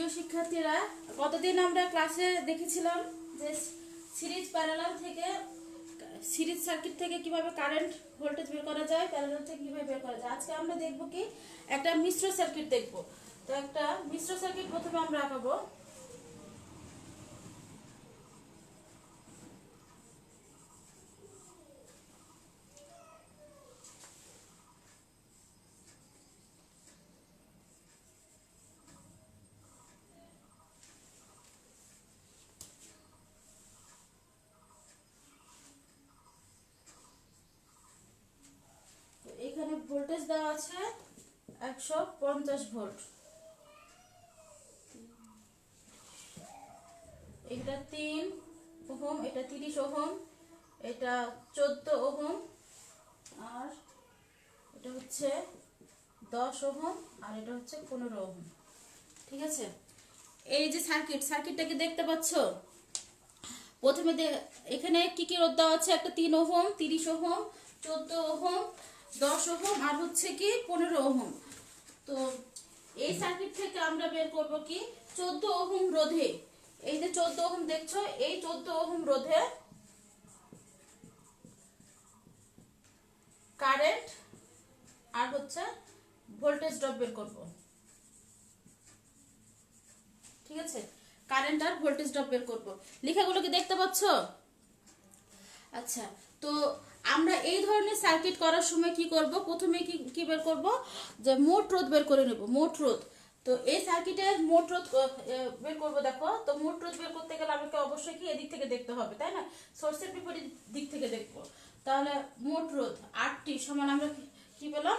প্রিয় শিক্ষার্থীরা, কতদিন আমরা ক্লাসে দেখেছিলাম যে সিরিজ প্যারালাল থেকে সিরিজ সার্কিট থেকে কিভাবে কারেন্ট ভোল্টেজ বের করা যায়, প্যারালাল থেকে কিভাবে বের করা যায়। আজকে আমরা দেখব কি একটা মিশ্র সার্কিট দেখব। তো একটা মিশ্র সার্কিট প্রথমে আমরা আঁকাবো। এখানে ভোল্টেজ দেওয়া আছে 150 ভোল্ট। এটা 3 ওহম, এটা 30 ওহম, এটা 14 ওহম, আর এটা হচ্ছে 10 ওহম, আর এটা হচ্ছে 15 ওহম। ঠিক আছে, এই যে সার্কিটটাকে দেখতে পাচ্ছ। প্রথমে এখানে কি কি রোধ দেওয়া আছে, একটা 3 ওহম, 30 ওহম, 14 ওহম, 10 ওহম, আর হচ্ছে কি 15 ওহম। তো এই সার্কিট থেকে আমরা বের করব কি 14 ওহম রোধে, এই যে 14 ওহম দেখছো, এই 14 ওহম রোধে কারেন্ট আর হচ্ছে ভোল্টেজ ড্রপ বের করব। ঠিক আছে, কারেন্ট আর ভোল্টেজ ড্রপ বের করব। লেখাগুলো কি দেখতে পাচ্ছ? আচ্ছা, তো আমরা এই ধরনের সার্কিট করার সময় কি করব, প্রথমে কি বের করব, যে মোট রোধ বের করে নেব, মোট রোধ। তো এই সার্কিটের মোট রোধ বের করব। দেখো, তো মোট রোধ বের করতে গেলে আমাকে অবশ্যই কি এদিক থেকে দেখতে হবে, তাই না? সোর্সের বিপরীত দিক থেকে দেখব। তাহলে মোট রোধ আরটি সমান আমরা কি পেলাম।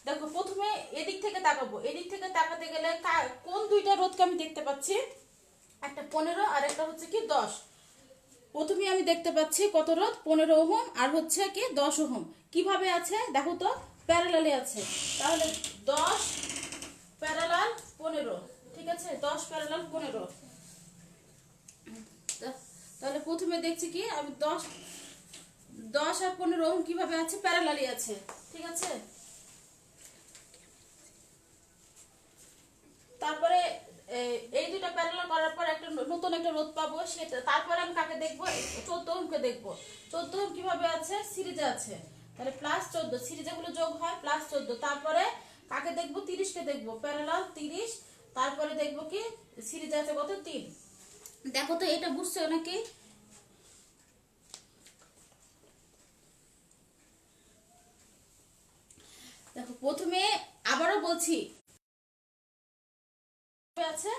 দেখো, প্রথমে এদিক থেকে তাকাবো। এদিক থেকে তাকাতে গেলে কোন দুইটা রোধকে আমি দেখতে পাচ্ছি, একটা 15 আর একটা হচ্ছে কি 10। প্রথমে আমি দেখতে পাচ্ছি কত রোধ, 15 ওহম, আর হচ্ছে কি 10 ওহম। কিভাবে আছে দেখো তো, প্যারালালে আছে। তাহলে 10 প্যারালাল 15। ঠিক আছে, 10 প্যারালাল 15। তাহলে প্রথমে দেখছি কি আমি 10 আর 15 ওহম কিভাবে আছে, প্যারালালি আছে। ঠিক আছে, তারপরে এই দুটো প্যারালাল করার পর একটা নতুন একটা রোধ পাবো, সেটা তারপরে আমি কাকে দেখবো, 14 ওহমকে দেখবো। 14 ওহম কিভাবে আছে, সিরিজে আছে। তাহলে প্লাস 14, সিরিজে গুলো যোগ হয়, প্লাস 14। তারপরে কাকে দেখবো, 30 কে দেখবো, প্যারালাল 30। তারপরে দেখবো কি সিরিজে আছে কত, 3। দেখো তো এটা বুঝছো নাকি? দেখো, প্রথমে আবারও বলছি আছে,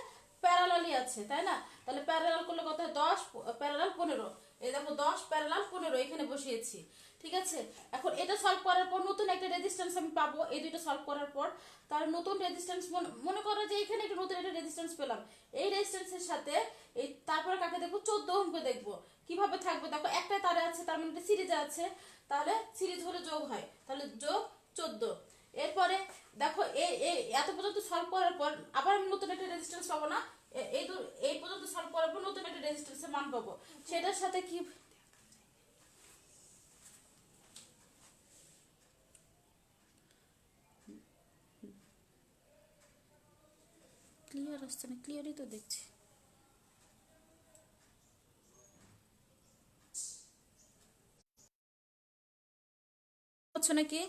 প্যারালালি আছে, তাই না? তাহলে প্যারালাল করলে কত হয়, 10 প্যারালাল 15। এই দেখো 10 প্যারালাল 15 এখানে বসিয়েছি। ঠিক আছে, এখন এটা সলভ করার পর নতুন একটা রেজিস্ট্যান্স আমি পাবো। এই দুটো সলভ করার পর তার নতুন রেজিস্ট্যান্স, মনে করো যে এখানে একটা নতুন একটা রেজিস্ট্যান্স পেলাম। এই রেজিস্ট্যান্সের সাথে এই তারপরে কাকে দেখবো, 14 ওহমকে দেখবো। কিভাবে থাকবে দেখো, একটা তারে আছে, তার মানে সিরিজে আছে। তাহলে সিরিজ হলে যোগ হয়, তাহলে যোগ 14। এরপরে দেখো এত পর্যন্ত সলভ করার পর আবার আমি নতুন একটা রেজিস্ট্যান্স পাবো না, এই পর্যন্ত সলভ করার পর নতুন একটা রেজিস্ট্যান্সের মান পাবো। সেটার সাথে কি ক্লিয়ার আসছে না? ক্লিয়ারই তো দেখছি। হচ্ছে নাকি?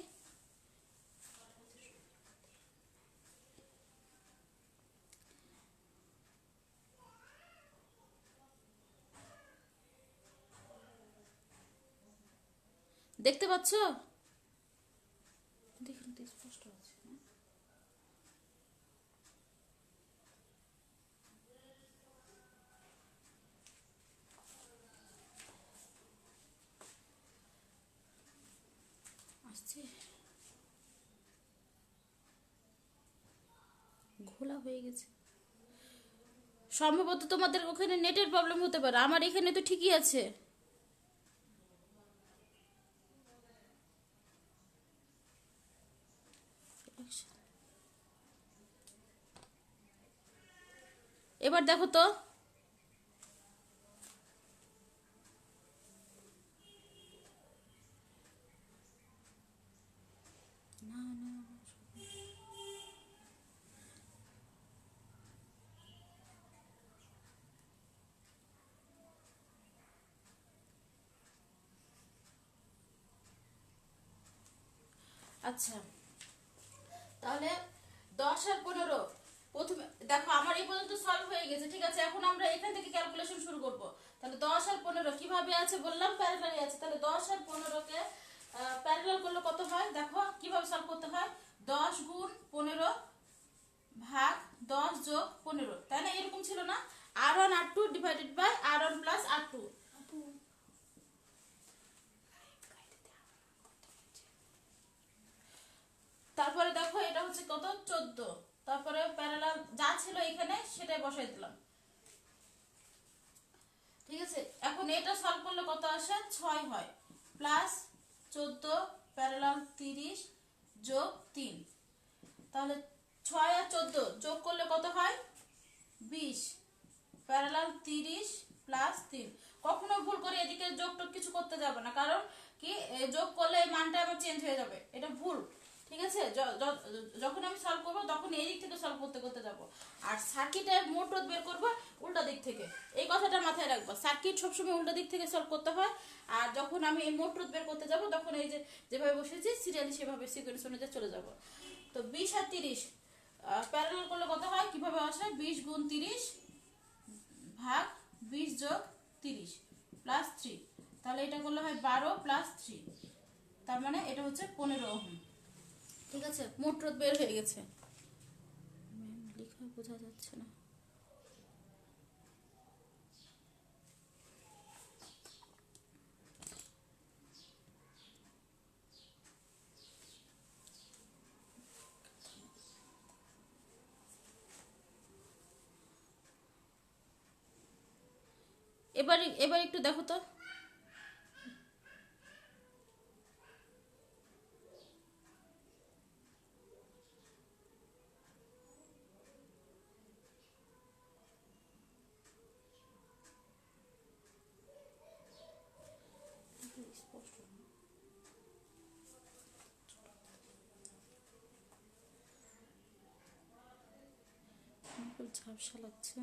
দেখতে পাচ্ছ? দেখুন তো স্পষ্ট আছে না? আসছে, ঘোলা হয়ে গেছে। সম্ভবত তোমাদের ওখানে নেটের প্রবলেম হতে পারে, আমার এখানে তো ঠিকই আছে। এবার দেখো তো, না না, আচ্ছা, তাহলে 10 আর 15 প্রথমে দেখো আমার এই পর্যন্ত সলভ হয়ে গেছে, ঠিক আছে। এখন আমরা এখান থেকে ক্যালকুলেশন শুরু করব। তাহলে 10 আর 15 কিভাবে আছে বললাম, প্যারালালি আছে। তাহলে 10 আর 15 কে প্যারালাল করলে কত হয় দেখো, কিভাবে সলভ করতে হয়। 10 গুণ 15 ভাগ 10 যোগ 15, তাই না? এরকম ছিল না, r1 r2 divided by r1 plus r2। তারপরে দেখো এটা হচ্ছে কত, 14। তারপরে প্যারালাল যা ছিল এখানে সেটাই বসাই দিলাম, ঠিক আছে। এখন এটা সলভ করলে কত আসে, 6 হয়, প্লাস 14 প্যারালাল 30 যোগ 3। তাহলে 6 আর 14 যোগ করলে কত হয়, 20 প্যারালাল 30 প্লাস 3। কখনো ভুল করে এদিকে যোগ টোগ কিছু করতে যাবে না, কারণ কি যোগ করলে এই মানটা আবার চেঞ্জ হয়ে যাবে, এটা ভুল, ঠিক আছে। যখন আমি সলভ করবো তখন এই দিক থেকে সলভ করতে করতে যাব। আর সার্কিটের মোট রোধ বের করবো উল্টা দিক থেকে, এই কথাটা মাথায় রাখবো। সার্কিট সবসময় উল্টা দিক থেকে সলভ করতে হয়। আর যখন আমি এই মোট রোধ বের করতে যাব তখন এই যে যেভাবে বসেছি সিরিয়ালি সেভাবে সিকোয়েন্স অনুযায়ী চলে যাব। তো 20 আর 30 প্যারালাল করলে কত হয়, কিভাবে আসে, 20 গুণ 30 ভাগ 20 যোগ 30 প্লাস 3। তাহলে এটা করলে হয় 12 প্লাস 3, তার মানে এটা হচ্ছে 15 ওহম, ঠিক আছে। মোট রোধ বের হয়ে গেছে। লেখা বোঝা যাচ্ছে না। এবার এবার একটু দেখো তো। ঝাপসা লাগছে।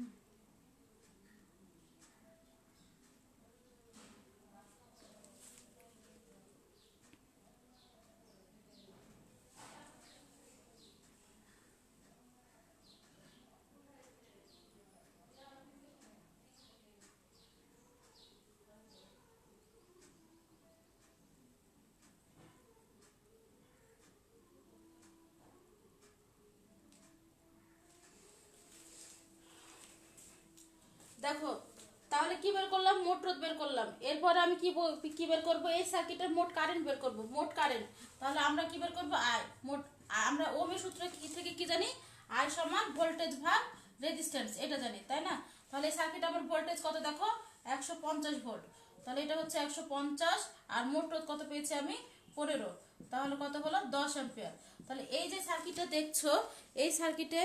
দেখো তাহলে কি বের করলাম, মোট রোধ বের করলাম। এরপর আমি কি বের করব, এই সার্কিটের মোট কারেন্ট বের করব, মোট কারেন্ট। তাহলে আমরা কি বের করব, আই মোট। আমরা ওহমের সূত্র কি থেকে কি জানি, আই সমান ভোল্টেজ ভাগ রেজিস্ট্যান্স, এটা জানি, তাই না? তাহলে এই সার্কিট আমার ভোল্টেজ কত দেখো, 150 ভোল্ট। তাহলে এটা হচ্ছে 150, আর মোট রোধ কত পেয়েছি আমি, 15। তাহলে কত হলো, 10 অ্যাম্পিয়ার। তাহলে এই যে সার্কিটটা দেখছো, এই সার্কিটে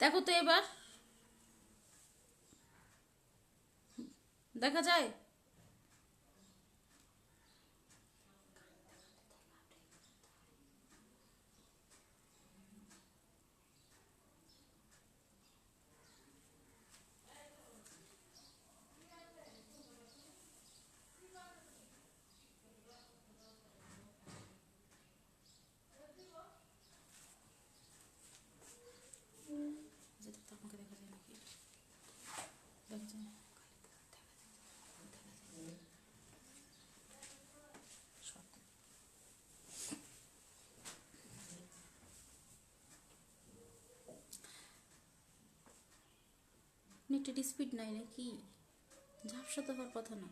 দেখো তো, এবার দেখা যায়। আমাকে দেখা যায় নাকি, দেখা যায়। নেটের স্পিড নাই নাকি, ঝাপসা তো হওয়ার কথা না।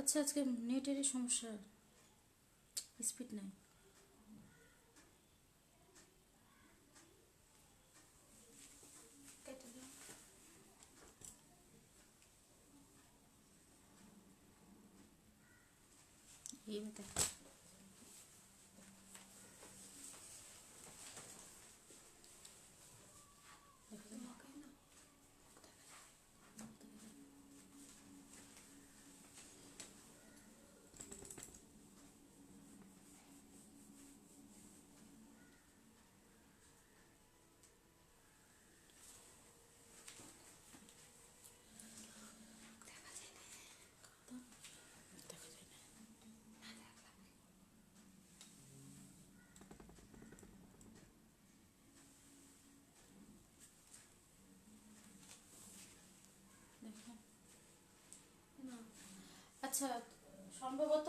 আচ্ছা, আজকে নেটেরই সমস্যা, স্পিড নাই। ये बता। আচ্ছা, সম্ভবত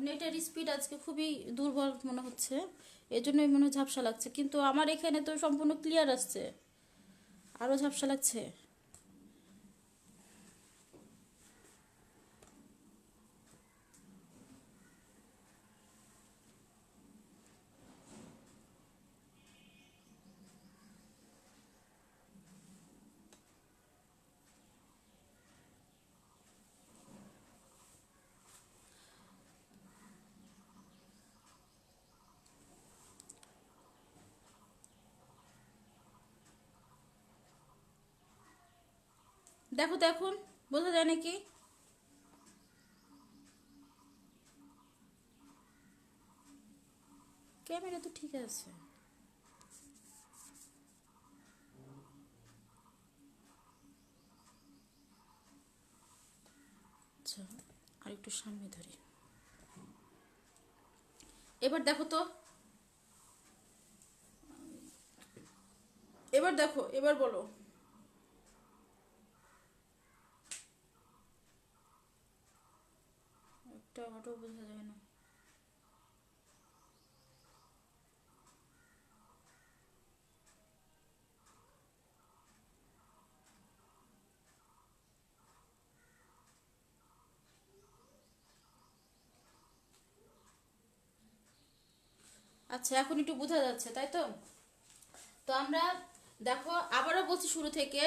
নেটের স্পিড আজকে খুবই দুর্বল মনে হচ্ছে, এজন্যই মনে হয় ঝাপসা লাগছে, কিন্তু আমার এখানে তো সম্পূর্ণ ক্লিয়ার আসছে, আরও ঝাপসা লাগছে। দেখো তো এখন বোঝা যায় নাকি? ক্যামেরা তো ঠিক আছে। আচ্ছা, আর একটু সামনে ধরি, এবার দেখো তো, এবার দেখো, এবার বলো। একটা অটো বোঝা যায় না। আচ্ছা, এখন একটু বোঝা যাচ্ছে, তাই তো? তো আমরা দেখো, আবারও বলছি শুরু থেকে,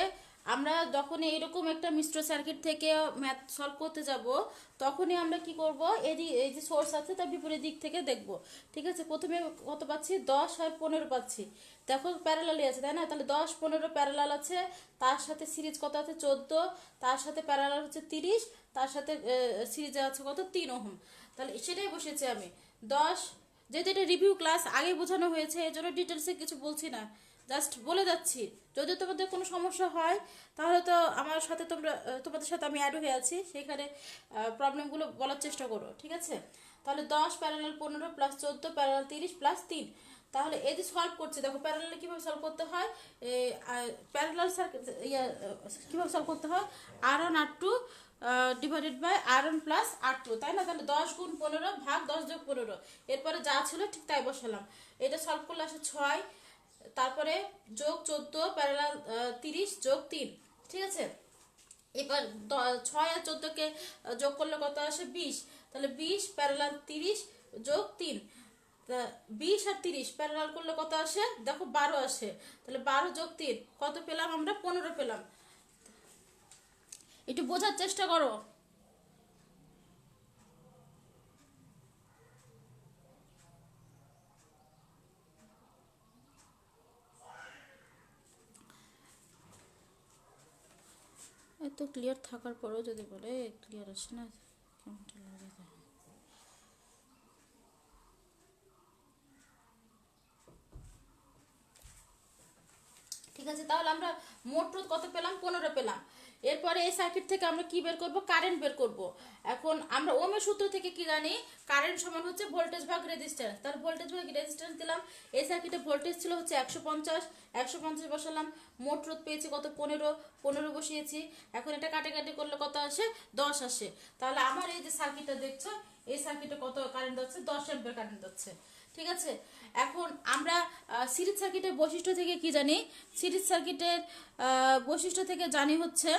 আমরা যখন এইরকম একটা মিশ্র সার্কিট থেকে ম্যাথ সলভ করতে যাব, তখনই আমরা কি করব, এই যে সোর্স আছে তার বিপরীত দিক থেকে দেখব। ঠিক আছে, প্রথমে কত পাচ্ছি, 10 আর 15 পাচ্ছি। দেখো প্যারালালই আছে, তাই না? তাহলে 10 15 প্যারালাল আছে, তার সাথে সিরিজ কত আছে 14, তার সাথে প্যারালাল হচ্ছে 30, তার সাথে সিরিজে আছে কত 3 ওহম। তাহলে সেটাই বসেছি আমি 10, যেহেতু এটা রিভিউ ক্লাস আগে বোঝানো হয়েছে, এই জন্য ডিটেলসে কিছু বলছি না, জাস্ট বলে যাচ্ছি। যদি তোমাদের কোনো সমস্যা হয় তাহলে তো আমার সাথে তোমাদের সাথে আমি অ্যাড হয়ে আছি, সেখানে প্রবলেমগুলো বলার চেষ্টা করো, ঠিক আছে? তাহলে 10 প্যারালাল 15 প্লাস 14 প্যারালাল 30 প্লাস 3। তাহলে এই যে সলভ করছে, দেখো প্যারালালে কীভাবে সলভ করতে হয়, প্যারালাল সার্কিট কীভাবে সলভ করতে হয়, R1 R2 divided by R1 plus R2, তাই না? তাহলে 10 গুণ 15 ভাগ 10 যোগ 15, এরপরে যা ছিল ঠিক তাই বসালাম। এটা সলভ করলে আসে 6, তারপরে যোগ 14 প্যারালাল 30 যোগ 3, ঠিক আছে? এবার 6 আর 14কে যোগ করলে কত আসে 20, তাহলে 20 প্যারালাল 30 যোগ 3, 20 আর 30 প্যারালাল করলে কত আসে, দেখো 12 আসে। তাহলে 12 যোগ 3 কত পেলাম আমরা, 15 পেলাম। একটু বোঝার চেষ্টা করো। এত ক্লিয়ার থাকার পরেও যদি বলে ক্লিয়ার আসে না, কেমনটা লাগে। ঠিক আছে, তাহলে আমরা মোট রোধ কত পেলাম, 15 পেলাম। এরপরে এই সার্কিট থেকে আমরা কি বের করব, কারেন্ট বের করব। এখন আমরা ওহমের সূত্র থেকে কি জানি, কারেন্ট সমান হচ্ছে ভোল্টেজ ভাগ রেজিস্ট্যান্স। তাহলে ভোল্টেজ ভাগ রেজিস্ট্যান্স দিলাম, এই সার্কিটে ভোল্টেজ ছিল হচ্ছে 150, 150 বসালাম, মোট রোধ পেয়েছি কত 15, 15 বসিয়েছি। এখন এটা কাটাকাটি করলে কত আসে, 10 আসে। তাহলে আমার এই যে সার্কিটটা দেখছো, এই সার্কিটে কত কারেন্ট হচ্ছে, 10 অ্যাম্পিয়ার কারেন্ট হচ্ছে। ঠিক আছে, এখন আমরা সিরিজ সার্কিটের বৈশিষ্ট্য থেকে কি জানি, সিরিজ সার্কিটের বৈশিষ্ট্য থেকে জানি হচ্ছে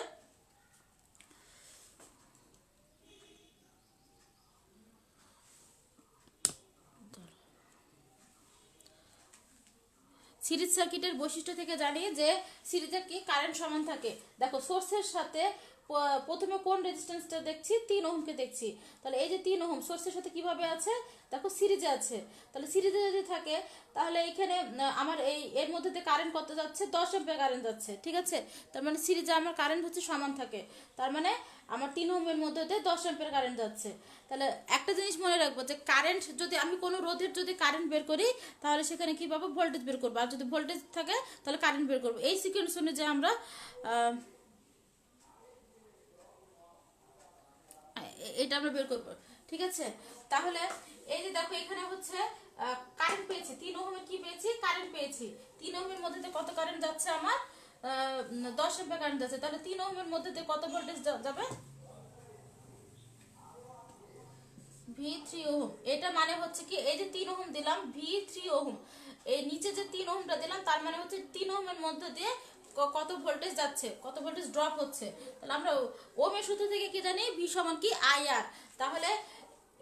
সিরিজ সার্কিটের বৈশিষ্ট্য থেকে জানি যে সিরিজে কি কারেন্ট সমান থাকে। দেখো সোর্সের সাথে প্রথমে কোন রেজিস্ট্যান্সটা দেখছি, 3 ওহমকে দেখছি। তাহলে এই যে 3 ওহম সোর্সের সাথে কিভাবে আছে, দেখো সিরিজে আছে। তাহলে সিরিজে যদি থাকে তাহলে এইখানে আমার এর মধ্যে দিয়ে কারেন্ট কত যাচ্ছে, 10 অ্যাম্পিয়ার কারেন্ট যাচ্ছে, ঠিক আছে। তার মানে সিরিজে আমার কারেন্ট হচ্ছে সমান থাকে, তার মানে আমার 3 ওহমের মধ্যে দিয়ে 10 অ্যাম্পিয়ার কারেন্ট যাচ্ছে। তাহলে একটা জিনিস মনে রাখবো যে কারেন্ট যদি আমি কোনো রোধের যদি কারেন্ট বের করি তাহলে সেখানে কি পাবো, ভোল্টেজ বের করবো। আর যদি ভোল্টেজ থাকে তাহলে কারেন্ট বের করবো। এই সিকোয়েন্স অনুযায়ী আমরা এটা আমরা বের করবো, ঠিক আছে। তাহলে এই যে দেখো এখানে হচ্ছে কারেন্ট পেয়েছি, 3 ওহমের কি পেয়েছি, কারেন্ট পেয়েছি। 3 ওহমের মধ্যে দিয়ে কত কারেন্ট যাচ্ছে আমার, 10 অ্যাম্পিয়ার কারেন্ট যাচ্ছে। তাহলে 3 ওহমের মধ্যে দিয়ে কত ভোল্টেজ যাবে, V3 ওহম। এটা মানে হচ্ছে কি, এই যে 3 ওহম দিলাম, V3 ওহম, এই নিচে যে 3 ওহমটা দিলাম তার মানে হচ্ছে 3 ওহমের মধ্যে দিয়ে কত ভোল্টেজ যাচ্ছে, কত ভোল্টেজ ড্রপ হচ্ছে। তাহলে আমরা ওহমের সূত্র থেকে কি জানি, V সমান কি IR। তাহলে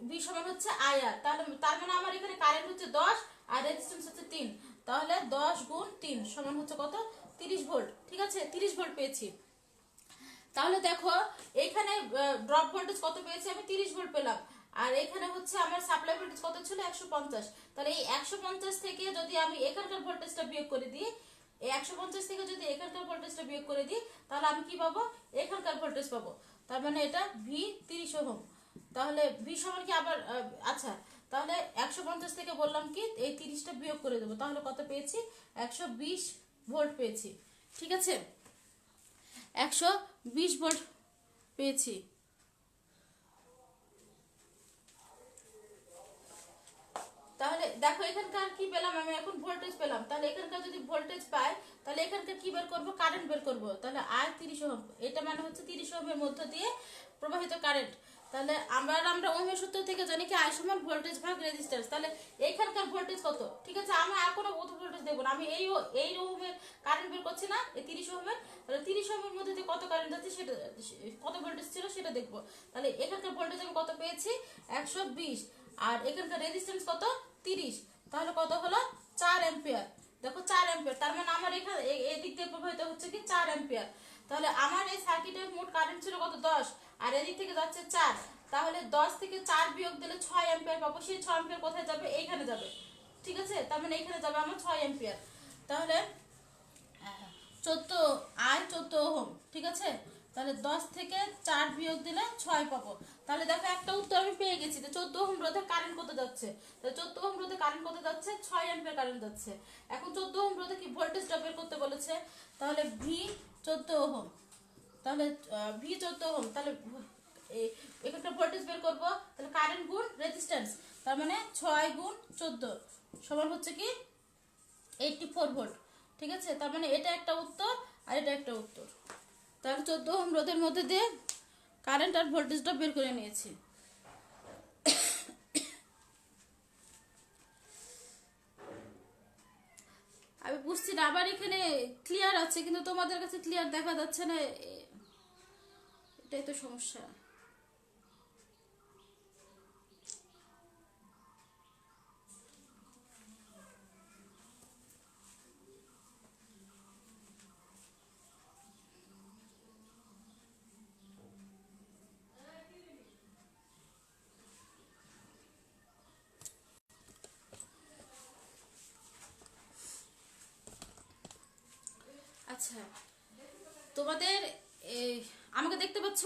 V সমান হচ্ছে IR। তাহলে তার মানে আমার এখানে কারেন্ট হচ্ছে 10 আর রেজিস্ট্যান্স হচ্ছে 3। তাহলে 10 গুণ 3 সমান হচ্ছে কত, 30 ভোল্ট, ঠিক আছে। 30 ভোল্ট পেয়েছি। তাহলে দেখো এখানে ড্রপ ভোল্টেজ কত পেয়েছি আমি, 30 ভোল্ট পেলাম। আর এখানে হচ্ছে আমার সাপ্লাই ভোল্টেজ কত ছিল, 150। তাহলে এই 150 থেকে যদি আমি এখানকার ভোল্টেজটা বিয়োগ করে দিই, এই 150 থেকে যদি এখানকার ভোল্টেজটা বিয়োগ করে দিই তাহলে আমি কি পাবো, এখানকার ভোল্টেজ পাবো। তার মানে এটা V30 ওহম। তাহলে V সমান কি আবার আচ্ছা, তাহলে 150 থেকে বললাম কি এই 30টা বিয়োগ করে দেবো, তাহলে কত পেয়েছি, 120 ভোল্ট পেয়েছি, ঠিক আছে। 120 ভোল্ট পেয়েছি। তাহলে দেখো এখানকার কি পেলাম আমি, এখন ভোল্টেজ পেলাম। তাহলে এখানকার যদি ভোল্টেজ পাই তাহলে এখানকার কি বের করব, কারেন্ট বের করব। তাহলে আর 30 ওহম, এটা মানে হচ্ছে 30 ওহমের মধ্য দিয়ে প্রবাহিত কারেন্ট। তাহলে আমরা ওহমের সূত্র থেকে জানি কি I সমান ভোল্টেজ ভাগ রেজিস্ট্যান্স। তাহলে এইখানকার ভোল্টেজ কত, ঠিক আছে। আমি আর কোনো ভোল্টেজ দেবো না, আমি এই ওহমের কারেন্ট বের করছি না, এই 30 ওহমের। তাহলে 30 ওহমের মধ্যে দিয়ে কত কারেন্ট যাচ্ছে সেটা, কত ভোল্টেজ ছিল সেটা দেখবো। তাহলে এখানকার ভোল্টেজ আমি কত পেয়েছি, 120। আর এখানকার রেজিস্ট্যান্স কত, 30। তাহলে কত হলো, 4 অ্যাম্পিয়ার। দেখো 4 অ্যাম্পিয়ার, তার মানে আমার এখানে এই দিক দিয়ে প্রবাহিত হচ্ছে কি 4 অ্যাম্পিয়ার। তাহলে আমার এই সার্কিটের মোট কারেন্ট ছিল কত, 10, আর এদিক থেকে যাচ্ছে 4। তাহলে 10 থেকে 4 বিয়োগ দিলে 6 অ্যাম্পিয়ার পাবো। সেই 6 অ্যাম্পিয়ার কোথায় যাবে, এইখানে যাবে, ঠিক আছে। তার মানে এইখানে যাবে আমার 6 অ্যাম্পিয়ার। তাহলে 14 ওহম, ঠিক আছে। তাহলে 10 থেকে 4 বিয়োগ দিলে 6 পাবো। তাহলে দেখো একটা উত্তর আমি পেয়ে গেছি যে 14 ওহম রোধে কারেন্ট কত যাচ্ছে। তাহলে 14 ওহম রোধে কারেন্ট কত যাচ্ছে, 6 অ্যাম্পিয়ার কারেন্ট যাচ্ছে। এখন 14 ওহম রোধে কি ভোল্টেজটা বের করতে বলেছে, তাহলে V14 ওহম। তাহলে V14 ওহম, তাহলে এখানটা ভোল্টেজ বের করব। তাহলে কারেন্ট গুণ রেজিস্ট্যান্স, তার মানে 6 গুণ 14 সমান হচ্ছে কি 84 ভোল্ট, ঠিক আছে। তার মানে এটা একটা উত্তর আর এটা একটা উত্তর। তাহলে 14 ওহম রোধের মধ্যে দিয়ে কারেন্ট আর ভোল্টেজটা বের করে নিয়েছি। আমি বুঝছি না, আবার এখানে ক্লিয়ার আছে কিন্তু তোমাদের কাছে ক্লিয়ার দেখা যাচ্ছে না, এটাই তো সমস্যা। আচ্ছা, তোমাদের আমাকে দেখতে পাচ্ছ,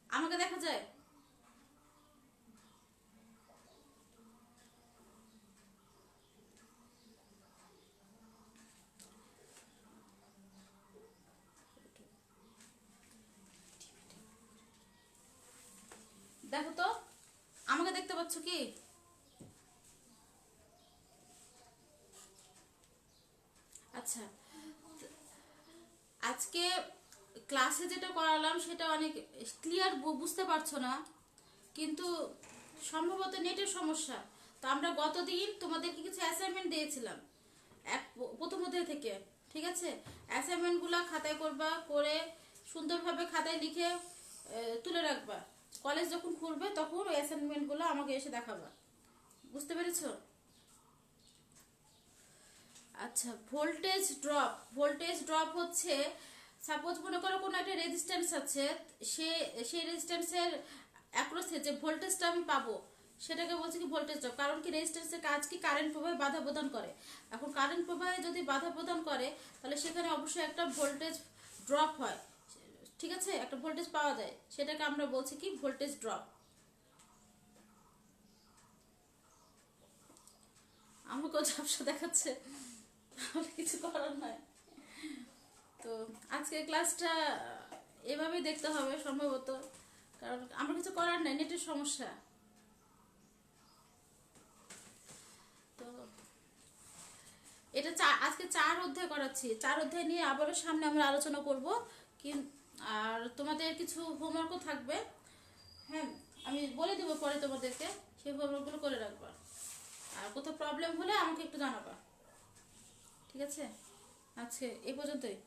আমাকে দেখা যায়, দেখো তো আমাকে দেখতে পাচ্ছ কি। আচ্ছা, আজকে ক্লাসে যেটা করালাম সেটা অনেক ক্লিয়ার বুঝতে পারছো না, কিন্তু সম্ভবত নেটের সমস্যা। তো আমরা গতদিন তোমাদেরকে কিছু অ্যাসাইনমেন্ট দিয়েছিলাম প্রথম অধ্যায় থেকে, ঠিক আছে। অ্যাসাইনমেন্টগুলো খাতায় করবা, করে সুন্দরভাবে খাতায় লিখে তুলে রাখবা। কলেজ যখন খুলবে তখন ওই অ্যাসাইনমেন্টগুলো আমাকে এসে দেখাবা, বুঝতে পেরেছো? আচ্ছা, ভোল্টেজ ড্রপ হচ্ছে, সাপোজ মনে করো কোনো একটা রেজিস্ট্যান্স আছে, সে সেই রেজিস্ট্যান্সের অ্যাক্রসে যে ভোল্টেজটা আমি পাবো সেটাকে বলছি কি ভোল্টেজ ড্রপ। কারণ কি রেজিস্ট্যান্সের কাজ কি কারেন্ট প্রবাহে বাধা প্রদান করে। এখন কারেন্ট প্রবাহে যদি বাধা প্রদান করে তাহলে সেখানে অবশ্যই একটা ভোল্টেজ ড্রপ হয়, ঠিক আছে, একটা ভোল্টেজ পাওয়া যায়, সেটাকে আমরা বলছি কি ভোল্টেজ ড্রপ। আমাকেও ঝাপসা দেখাচ্ছে, তাহলে কিছু করার নাই। তো আজকের ক্লাসটা এভাবেই দেখতে হবে সম্ভবত, কারণ আমার কিছু করার নাই, নেটের সমস্যা। তো এটা আজকে 4 অধ্যায় করাচ্ছি, 4 অধ্যায় নিয়ে আবারও সামনে আমরা আলোচনা করব। আর তোমাদের কিছু হোমওয়ার্কও থাকবে, হ্যাঁ আমি বলে দেবো পরে তোমাদেরকে, সেই হোমওয়ার্কগুলো করে রাখবা। আর কোথাও প্রবলেম হলে আমাকে একটু জানাবা, ঠিক আছে? আজকে এই পর্যন্তই।